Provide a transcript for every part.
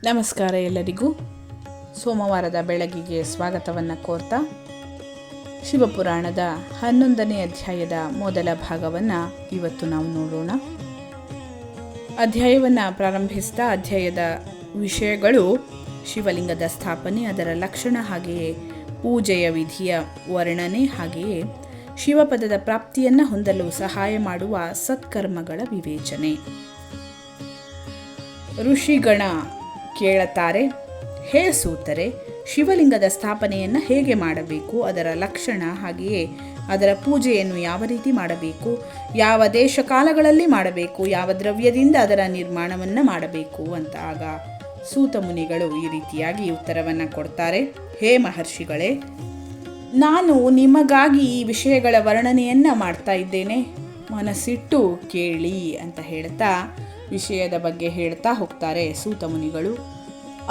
ನಮಸ್ಕಾರ ಎಲ್ಲರಿಗೂ. ಸೋಮವಾರದ ಬೆಳಗಿಗೆ ಸ್ವಾಗತವನ್ನು ಕೋರ್ತಾ ಶಿವಪುರಾಣದ 11ನೇ ಅಧ್ಯಾಯದ ಮೊದಲ ಭಾಗವನ್ನು ಇವತ್ತು ನಾವು ನೋಡೋಣ. ಅಧ್ಯಾಯವನ್ನು ಪ್ರಾರಂಭಿಸ್ತಾ ಅಧ್ಯಾಯದ ವಿಷಯಗಳು ಶಿವಲಿಂಗದ ಸ್ಥಾಪನೆ, ಅದರ ಲಕ್ಷಣ, ಹಾಗೆಯೇ ಪೂಜೆಯ ವಿಧಿಯ ವರ್ಣನೆ, ಹಾಗೆಯೇ ಶಿವಪದದ ಪ್ರಾಪ್ತಿಯನ್ನು ಹೊಂದಲು ಸಹಾಯ ಮಾಡುವ ಸತ್ಕರ್ಮಗಳ ವಿವೇಚನೆ. ಋಷಿಗಣ ಕೇಳುತ್ತಾರೆ, ಹೇ ಸೂತರೆ, ಶಿವಲಿಂಗದ ಸ್ಥಾಪನೆಯನ್ನು ಹೇಗೆ ಮಾಡಬೇಕು, ಅದರ ಲಕ್ಷಣ, ಹಾಗೆಯೇ ಅದರ ಪೂಜೆಯನ್ನು ಯಾವ ರೀತಿ ಮಾಡಬೇಕು, ಯಾವ ದೇಶ ಕಾಲಗಳಲ್ಲಿ ಮಾಡಬೇಕು, ಯಾವ ದ್ರವ್ಯದಿಂದ ಅದರ ನಿರ್ಮಾಣವನ್ನು ಮಾಡಬೇಕು ಅಂತ. ಆಗ ಸೂತ ಮುನಿಗಳು ಈ ರೀತಿಯಾಗಿ ಉತ್ತರವನ್ನು ಕೊಡ್ತಾರೆ. ಹೇ ಮಹರ್ಷಿಗಳೇ, ನಾನು ನಿಮಗಾಗಿ ಈ ವಿಷಯಗಳ ವರ್ಣನೆಯನ್ನು ಮಾಡ್ತಾ ಇದ್ದೇನೆ, ಮನಸ್ಸಿಟ್ಟು ಕೇಳಿ ಅಂತ ಹೇಳ್ತಾ ವಿಷಯದ ಬಗ್ಗೆ ಹೇಳ್ತಾ ಹೋಗ್ತಾರೆ ಸೂತ ಮುನಿಗಳು.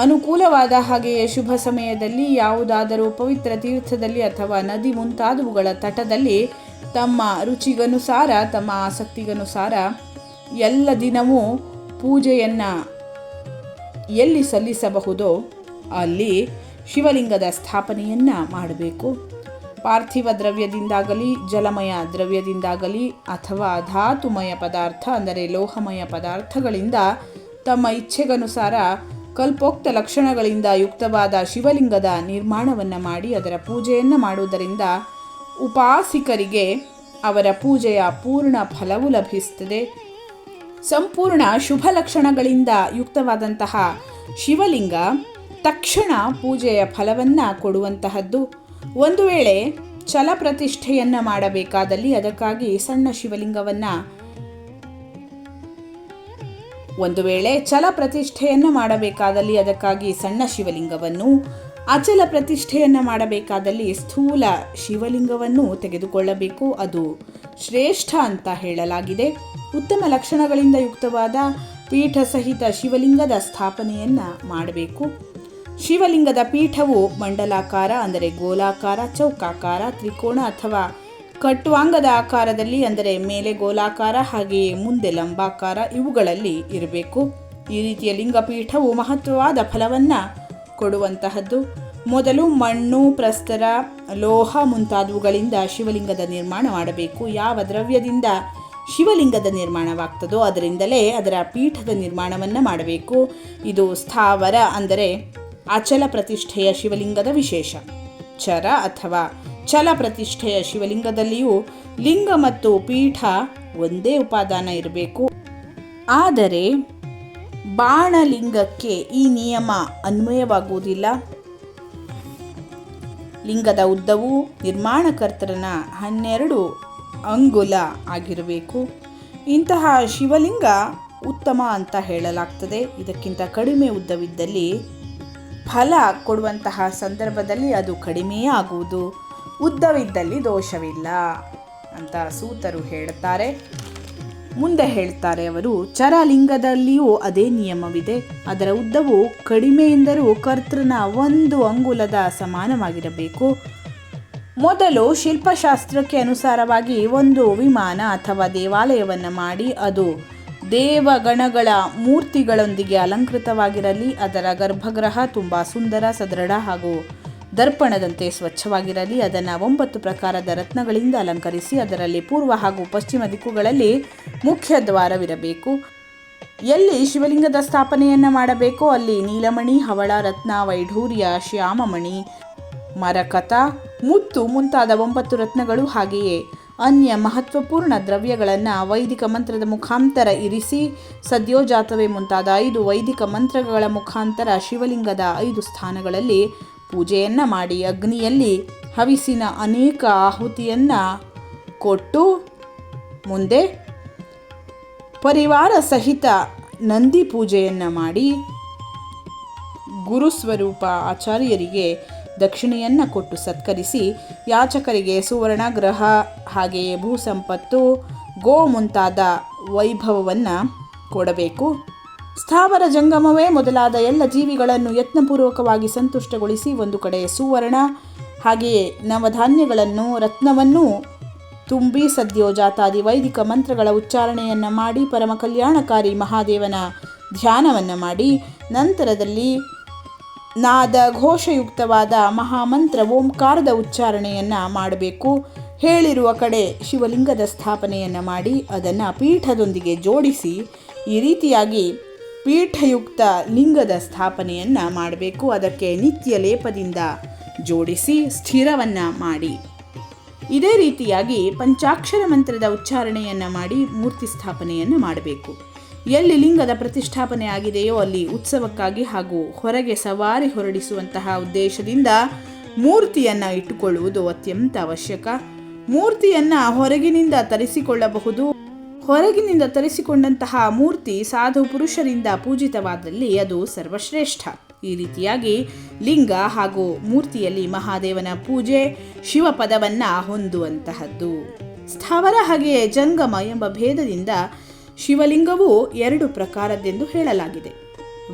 ಅನುಕೂಲವಾದ ಹಾಗೆಯೇ ಶುಭ ಸಮಯದಲ್ಲಿ ಯಾವುದಾದರೂ ಪವಿತ್ರ ತೀರ್ಥದಲ್ಲಿ ಅಥವಾ ನದಿ ಮುಂತಾದವುಗಳ ತಟದಲ್ಲಿ ತಮ್ಮ ರುಚಿಗನುಸಾರ, ತಮ್ಮ ಆಸಕ್ತಿಗನುಸಾರ ಎಲ್ಲ ದಿನವೂ ಪೂಜೆಯನ್ನು ಎಲ್ಲಿ ಸಲ್ಲಿಸಬಹುದೋ ಅಲ್ಲಿ ಶಿವಲಿಂಗದ ಸ್ಥಾಪನೆಯನ್ನು ಮಾಡಬೇಕು. ಪಾರ್ಥಿವ ದ್ರವ್ಯದಿಂದಾಗಲಿ, ಜಲಮಯ ದ್ರವ್ಯದಿಂದಾಗಲಿ, ಅಥವಾ ಧಾತುಮಯ ಪದಾರ್ಥ ಅಂದರೆ ಲೋಹಮಯ ಪದಾರ್ಥಗಳಿಂದ ತಮ್ಮ ಇಚ್ಛೆಗನುಸಾರ ಕಲ್ಪೋಕ್ತ ಲಕ್ಷಣಗಳಿಂದ ಯುಕ್ತವಾದ ಶಿವಲಿಂಗದ ನಿರ್ಮಾಣವನ್ನು ಮಾಡಿ ಅದರ ಪೂಜೆಯನ್ನು ಮಾಡುವುದರಿಂದ ಉಪಾಸಿಕರಿಗೆ ಅವರ ಪೂಜೆಯ ಪೂರ್ಣ ಫಲವು ಲಭಿಸುತ್ತದೆ. ಸಂಪೂರ್ಣ ಶುಭ ಲಕ್ಷಣಗಳಿಂದ ಯುಕ್ತವಾದಂತಹ ಶಿವಲಿಂಗ ತಕ್ಷಣ ಪೂಜೆಯ ಫಲವನ್ನು ಕೊಡುವಂತಹದ್ದು. ಒಂದು ವೇಳೆ ಛಲ ಪ್ರತಿಷ್ಠೆಯನ್ನು ಮಾಡಬೇಕಾದಲ್ಲಿ ಅದಕ್ಕಾಗಿ ಸಣ್ಣ ಶಿವಲಿಂಗವನ್ನು ಸಣ್ಣ ಶಿವಲಿಂಗವನ್ನು, ಅಚಲ ಪ್ರತಿಷ್ಠೆಯನ್ನು ಮಾಡಬೇಕಾದಲ್ಲಿ ಸ್ಥೂಲ ಶಿವಲಿಂಗವನ್ನು ತೆಗೆದುಕೊಳ್ಳಬೇಕು. ಅದು ಶ್ರೇಷ್ಠ ಅಂತ ಹೇಳಲಾಗಿದೆ. ಉತ್ತಮ ಲಕ್ಷಣಗಳಿಂದ ಯುಕ್ತವಾದ ಪೀಠ ಸಹಿತ ಶಿವಲಿಂಗದ ಸ್ಥಾಪನೆಯನ್ನು ಮಾಡಬೇಕು. ಶಿವಲಿಂಗದ ಪೀಠವು ಮಂಡಲಾಕಾರ ಅಂದರೆ ಗೋಲಾಕಾರ, ಚೌಕಾಕಾರ, ತ್ರಿಕೋಣ ಅಥವಾ ಕಟ್ವಾಂಗದ ಆಕಾರದಲ್ಲಿ ಅಂದರೆ ಮೇಲೆ ಗೋಲಾಕಾರ ಹಾಗೆಯೇ ಮುಂದೆ ಲಂಬಾಕಾರ ಇವುಗಳಲ್ಲಿ ಇರಬೇಕು. ಈ ರೀತಿಯ ಲಿಂಗಪೀಠವು ಮಹತ್ವವಾದ ಫಲವನ್ನು ಕೊಡುವಂತಹದ್ದು. ಮೊದಲು ಮಣ್ಣು, ಪ್ರಸ್ತರ, ಲೋಹ ಮುಂತಾದವುಗಳಿಂದ ಶಿವಲಿಂಗದ ನಿರ್ಮಾಣ ಮಾಡಬೇಕು. ಯಾವ ದ್ರವ್ಯದಿಂದ ಶಿವಲಿಂಗದ ನಿರ್ಮಾಣವಾಗ್ತದೋ ಅದರಿಂದಲೇ ಅದರ ಪೀಠದ ನಿರ್ಮಾಣವನ್ನು ಮಾಡಬೇಕು. ಇದು ಸ್ಥಾವರ ಅಂದರೆ ಅಚಲ ಪ್ರತಿಷ್ಠೆಯ ಶಿವಲಿಂಗದ ವಿಶೇಷ. ಚರ ಅಥವಾ ಛಲ ಪ್ರತಿಷ್ಠೆಯ ಶಿವಲಿಂಗದಲ್ಲಿಯೂ ಲಿಂಗ ಮತ್ತು ಪೀಠ ಒಂದೇ ಉಪಾದಾನ ಇರಬೇಕು. ಆದರೆ ಬಾಣಲಿಂಗಕ್ಕೆ ಈ ನಿಯಮ ಅನ್ವಯವಾಗುವುದಿಲ್ಲ. ಲಿಂಗದ ಉದ್ದವು ನಿರ್ಮಾಣಕರ್ತರನ 12 ಅಂಗುಲ ಆಗಿರಬೇಕು. ಇಂತಹ ಶಿವಲಿಂಗ ಉತ್ತಮ ಅಂತ ಹೇಳಲಾಗ್ತದೆ. ಇದಕ್ಕಿಂತ ಕಡಿಮೆ ಉದ್ದವಿದ್ದಲ್ಲಿ ಫಲ ಕೊಡುವಂತಹ ಸಂದರ್ಭದಲ್ಲಿ ಅದು ಕಡಿಮೆಯೇ ಆಗುವುದು, ಉದ್ದವಿದ್ದಲ್ಲಿ ದೋಷವಿಲ್ಲ ಅಂತ ಸೂತರು ಹೇಳುತ್ತಾರೆ. ಮುಂದೆ ಹೇಳ್ತಾರೆ ಅವರು, ಚರಲಿಂಗದಲ್ಲಿಯೂ ಅದೇ ನಿಯಮವಿದೆ. ಅದರ ಉದ್ದವು ಕಡಿಮೆ ಎಂದರೂ ಕರ್ತೃನ 1 ಅಂಗುಲದ ಸಮಾನವಾಗಿರಬೇಕು. ಮೊದಲು ಶಿಲ್ಪಶಾಸ್ತ್ರಕ್ಕೆ ಅನುಸಾರವಾಗಿ ಒಂದು ವಿಮಾನ ಅಥವಾ ದೇವಾಲಯವನ್ನು ಮಾಡಿ ಅದು ದೇವಗಣಗಳ ಮೂರ್ತಿಗಳೊಂದಿಗೆ ಅಲಂಕೃತವಾಗಿರಲಿ. ಅದರ ಗರ್ಭಗೃಹ ತುಂಬ ಸುಂದರ, ಸದೃಢ ಹಾಗೂ ದರ್ಪಣದಂತೆ ಸ್ವಚ್ಛವಾಗಿರಲಿ. ಅದನ್ನು 9 ಪ್ರಕಾರದ ರತ್ನಗಳಿಂದ ಅಲಂಕರಿಸಿ ಅದರಲ್ಲಿ ಪೂರ್ವ ಹಾಗೂ ಪಶ್ಚಿಮ ದಿಕ್ಕುಗಳಲ್ಲಿ ಮುಖ್ಯ ದ್ವಾರವಿರಬೇಕು. ಎಲ್ಲಿ ಶಿವಲಿಂಗದ ಸ್ಥಾಪನೆಯನ್ನು ಮಾಡಬೇಕೋ ಅಲ್ಲಿ ನೀಲಮಣಿ, ಹವಳ, ರತ್ನ, ವೈಢೂರ್ಯ, ಶ್ಯಾಮಮಣಿ, ಮರಕತ, ಮುತ್ತು ಮುಂತಾದ 9 ರತ್ನಗಳು ಹಾಗೆಯೇ ಅನ್ಯ ಮಹತ್ವಪೂರ್ಣ ದ್ರವ್ಯಗಳನ್ನು ವೈದಿಕ ಮಂತ್ರದ ಮುಖಾಂತರ ಇರಿಸಿ ಸದ್ಯೋಜಾತವೇ ಮುಂತಾದ 5 ವೈದಿಕ ಮಂತ್ರಗಳ ಮುಖಾಂತರ ಶಿವಲಿಂಗದ 5 ಸ್ಥಾನಗಳಲ್ಲಿ ಪೂಜೆಯನ್ನು ಮಾಡಿ ಅಗ್ನಿಯಲ್ಲಿ ಹವಿಸಿನ ಅನೇಕ ಆಹುತಿಯನ್ನು ಕೊಟ್ಟು ಮುಂದೆ ಪರಿವಾರ ಸಹಿತ ನಂದಿ ಪೂಜೆಯನ್ನು ಮಾಡಿ ಗುರುಸ್ವರೂಪ ಆಚಾರ್ಯರಿಗೆ ದಕ್ಷಿಣೆಯನ್ನು ಕೊಟ್ಟು ಸತ್ಕರಿಸಿ ಯಾಚಕರಿಗೆ ಸುವರ್ಣ, ಗ್ರಹ ಹಾಗೆಯೇ ಭೂ ಸಂಪತ್ತು, ಗೋ ಮುಂತಾದ ವೈಭವವನ್ನು ಕೊಡಬೇಕು. ಸ್ಥಾವರ ಜಂಗಮವೇ ಮೊದಲಾದ ಎಲ್ಲ ಜೀವಿಗಳನ್ನು ಯತ್ನಪೂರ್ವಕವಾಗಿ ಸಂತುಷ್ಟಗೊಳಿಸಿ ಒಂದು ಕಡೆ ಸುವರ್ಣ ಹಾಗೆಯೇ ನವಧಾನ್ಯಗಳನ್ನು, ರತ್ನವನ್ನು ತುಂಬಿ ಸದ್ಯೋಜಾತಾದಿ ವೈದಿಕ ಮಂತ್ರಗಳ ಉಚ್ಚಾರಣೆಯನ್ನು ಮಾಡಿ ಪರಮ ಕಲ್ಯಾಣಕಾರಿ ಮಹಾದೇವನ ಧ್ಯಾನವನ್ನು ಮಾಡಿ ನಂತರದಲ್ಲಿ ನಾದ ಘೋಷಯುಕ್ತವಾದ ಮಹಾಮಂತ್ರ ಓಂಕಾರದ ಉಚ್ಚಾರಣೆಯನ್ನು ಮಾಡಬೇಕು. ಹೇಳಿರುವ ಕಡೆ ಶಿವಲಿಂಗದ ಸ್ಥಾಪನೆಯನ್ನು ಮಾಡಿ ಅದನ್ನು ಪೀಠದೊಂದಿಗೆ ಜೋಡಿಸಿ ಈ ರೀತಿಯಾಗಿ ಪೀಠಯುಕ್ತ ಲಿಂಗದ ಸ್ಥಾಪನೆಯನ್ನು ಮಾಡಬೇಕು. ಅದಕ್ಕೆ ನಿತ್ಯ ಲೇಪದಿಂದ ಜೋಡಿಸಿ ಸ್ಥಿರವನ್ನು ಮಾಡಿ ಇದೇ ರೀತಿಯಾಗಿ ಪಂಚಾಕ್ಷರ ಮಂತ್ರದ ಉಚ್ಚಾರಣೆಯನ್ನು ಮಾಡಿ ಮೂರ್ತಿ ಸ್ಥಾಪನೆಯನ್ನು ಮಾಡಬೇಕು. ಎಲ್ಲಿ ಲಿಂಗದ ಪ್ರತಿಷ್ಠಾಪನೆ ಆಗಿದೆಯೋ ಅಲ್ಲಿ ಉತ್ಸವಕ್ಕಾಗಿ ಹಾಗೂ ಹೊರಗೆ ಸವಾರಿ ಹೊರಡಿಸುವಂತಹ ಉದ್ದೇಶದಿಂದ ಮೂರ್ತಿಯನ್ನು ಇಟ್ಟುಕೊಳ್ಳುವುದು ಅತ್ಯಂತ ಅವಶ್ಯಕ. ಮೂರ್ತಿಯನ್ನು ಹೊರಗಿನಿಂದ ತರಿಸಿಕೊಳ್ಳಬಹುದು. ಹೊರಗಿನಿಂದ ತರಿಸಿಕೊಂಡಂತಹ ಮೂರ್ತಿ ಸಾಧು ಪುರುಷರಿಂದ ಪೂಜಿತವಾದಲ್ಲಿ ಅದು ಸರ್ವಶ್ರೇಷ್ಠ. ಈ ರೀತಿಯಾಗಿ ಲಿಂಗ ಹಾಗೂ ಮೂರ್ತಿಯಲ್ಲಿ ಮಹಾದೇವನ ಪೂಜೆ ಶಿವಪದವನ್ನು ಹೊಂದುವಂತಹದ್ದು. ಸ್ಥಾವರ ಹಾಗೆಯೇ ಜಂಗಮ ಎಂಬ ಭೇದದಿಂದ ಶಿವಲಿಂಗವು 2 ಪ್ರಕಾರದ್ದೆಂದು ಹೇಳಲಾಗಿದೆ.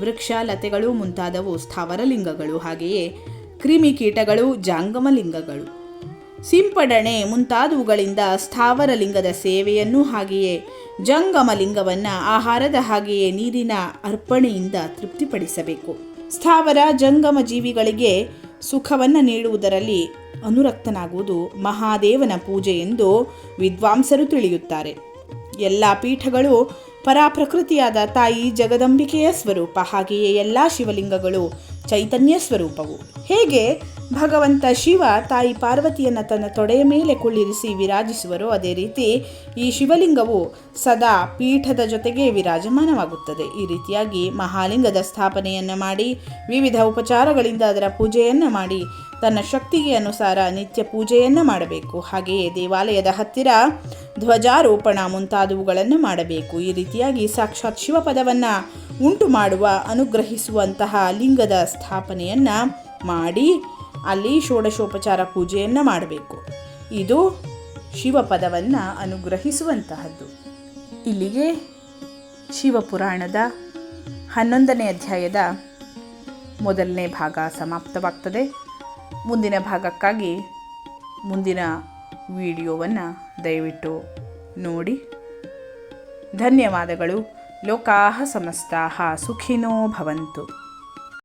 ವೃಕ್ಷ ಲತೆಗಳು ಮುಂತಾದವು ಸ್ಥಾವರ ಲಿಂಗಗಳು, ಹಾಗೆಯೇ ಕ್ರಿಮಿಕೀಟಗಳು ಜಾಂಗಮ ಲಿಂಗಗಳು. ಸಿಂಪಡಣೆ ಮುಂತಾದವುಗಳಿಂದ ಸ್ಥಾವರ ಲಿಂಗದ ಸೇವೆಯನ್ನು ಹಾಗೆಯೇ ಜಂಗಮ ಲಿಂಗವನ್ನು ಆಹಾರದ ಹಾಗೆಯೇ ನೀರಿನ ಅರ್ಪಣೆಯಿಂದ ತೃಪ್ತಿಪಡಿಸಬೇಕು. ಸ್ಥಾವರ ಜಂಗಮ ಜೀವಿಗಳಿಗೆ ಸುಖವನ್ನು ನೀಡುವುದರಲ್ಲಿ ಅನುರಕ್ತನಾಗುವುದು ಮಹಾದೇವನ ಪೂಜೆ ಎಂದು ವಿದ್ವಾಂಸರು ತಿಳಿಯುತ್ತಾರೆ. ಎಲ್ಲ ಪೀಠಗಳು ಪರಾಪ್ರಕೃತಿಯಾದ ತಾಯಿ ಜಗದಂಬಿಕೆಯ ಸ್ವರೂಪ, ಹಾಗೆಯೇ ಎಲ್ಲ ಶಿವಲಿಂಗಗಳು ಚೈತನ್ಯ ಸ್ವರೂಪವು. ಹೇಗೆ ಭಗವಂತ ಶಿವ ತಾಯಿ ಪಾರ್ವತಿಯನ್ನು ತನ್ನ ತೊಡೆಯ ಮೇಲೆ ಕುಳ್ಳಿರಿಸಿ ವಿರಾಜಿಸುವರೋ ಅದೇ ರೀತಿ ಈ ಶಿವಲಿಂಗವು ಸದಾ ಪೀಠದ ಜೊತೆಗೆ ವಿರಾಜಮಾನವಾಗುತ್ತದೆ. ಈ ರೀತಿಯಾಗಿ ಮಹಾಲಿಂಗದ ಸ್ಥಾಪನೆಯನ್ನು ಮಾಡಿ ವಿವಿಧ ಉಪಚಾರಗಳಿಂದ ಅದರ ಪೂಜೆಯನ್ನು ಮಾಡಿ ತನ್ನ ಶಕ್ತಿಗೆ ಅನುಸಾರ ನಿತ್ಯ ಪೂಜೆಯನ್ನು ಮಾಡಬೇಕು. ಹಾಗೆಯೇ ದೇವಾಲಯದ ಹತ್ತಿರ ಧ್ವಜಾರೋಪಣ ಮುಂತಾದವುಗಳನ್ನು ಮಾಡಬೇಕು. ಈ ರೀತಿಯಾಗಿ ಸಾಕ್ಷಾತ್ ಶಿವಪದವನ್ನು ಉಂಟು ಮಾಡುವ ಅನುಗ್ರಹಿಸುವಂತಹ ಲಿಂಗದ ಸ್ಥಾಪನೆಯನ್ನು ಮಾಡಿ ಅಲ್ಲಿ ಷೋಡಶೋಪಚಾರ ಪೂಜೆಯನ್ನು ಮಾಡಬೇಕು. ಇದು ಶಿವಪದವನ್ನು ಅನುಗ್ರಹಿಸುವಂತಹದ್ದು. ಇಲ್ಲಿಗೆ ಶಿವಪುರಾಣದ 11ನೇ ಅಧ್ಯಾಯದ ಮೊದಲನೇ ಭಾಗ ಸಮಾಪ್ತವಾಗ್ತದೆ. ಮುಂದಿನ ಭಾಗಕ್ಕಾಗಿ ಮುಂದಿನ ವಿಡಿಯೋವನ್ನು ದಯವಿಟ್ಟು ನೋಡಿ. ಧನ್ಯವಾದಗಳು. ಲೋಕಾಃ ಸಮಸ್ತಾಃ ಸುಖಿನೋ ಭವಂತು.